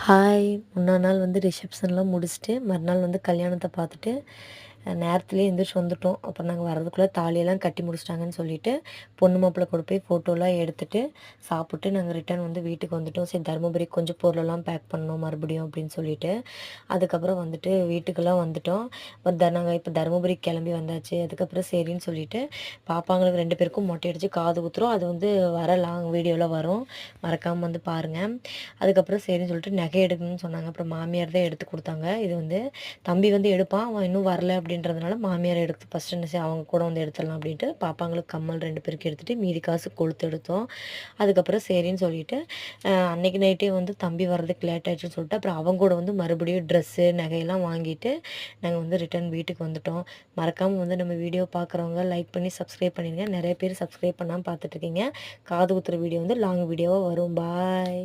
Hi! முன்னா நாள் வந்து ரிசப்ஷன்லாம் முடிச்சுட்டு, மறுநாள் வந்து கல்யாணத்த பார்த்துட்டு, நேரத்திலேயே எந்திரிச்சு வந்துட்டோம். அப்புறம் நாங்க வரதுக்குள்ள தாலியெல்லாம் கட்டி முடிச்சுட்டாங்கன்னு சொல்லிட்டு, பொண்ணு மாப்பிள்ளை கூட போய் ஃபோட்டோலாம் எடுத்துட்டு, சாப்பிட்டு நாங்க ரிட்டர்ன் வந்து வீட்டுக்கு வந்துட்டோம். சரி தருமபுரிக்கு கொஞ்சம் பொருளெல்லாம் பேக் பண்ணணும் மறுபடியும் அப்படின்னு சொல்லிட்டு. அதுக்கப்புறம் வந்துட்டு வீட்டுக்கெல்லாம் வந்துட்டோம். நாங்க இப்போ தருமபுரிக்கு கிளம்பி வந்தாச்சு. அதுக்கப்புறம் சரின்னு சொல்லிட்டு, பாப்பாங்களுக்கு 2 பேருக்கும் மொட்டை அடிச்சு காது குத்துறோம். அது வந்து வர லாங் வீடியோல வரும். மறக்காம வந்து பாருங்க. அதுக்கப்புறம் சரின்னு சொல்லிட்டு நகை எடுக்கணும்னு சொன்னாங்க. அப்புறம் மாமியார் தான் எடுத்து குடுத்தாங்க. இது வந்து தம்பி வந்து எடுப்பான். அவன் இன்னும் வரல அப்படின்றதுனால மாமியார் எடுத்து ஃபர்ஸ்ட்டு என்ன அவங்க கூட வந்து எடுத்துடலாம் அப்படின்ட்டு பாப்பாங்களுக்கு கம்மல் 2 பேருக்கு எடுத்துட்டு மீதி காசு கொழுத்து எடுத்தோம். அதுக்கப்புறம் சரின்னு சொல்லிட்டு அன்னைக்கு நைட்டே வந்து தம்பி வர்றதுக்கு லேட் ஆயிடுச்சுன்னு சொல்லிட்டு, அப்புறம் அவங்க கூட வந்து மறுபடியும் ட்ரெஸ்ஸு, நகையெல்லாம் வாங்கிட்டு நாங்க வந்து ரிட்டர்ன் வீட்டுக்கு வந்துட்டோம். மறக்காம வந்து நம்ம வீடியோ பார்க்குறவங்க லைக் பண்ணி சப்ஸ்கிரைப் பண்ணிடுங்க. நெறைய பேர் சப்ஸ்கிரைப் பண்ணாம பார்த்துட்ருக்கீங்க. காது குத்துற வீடியோ வந்து லாங் வீடியோவா வரும். பாய்.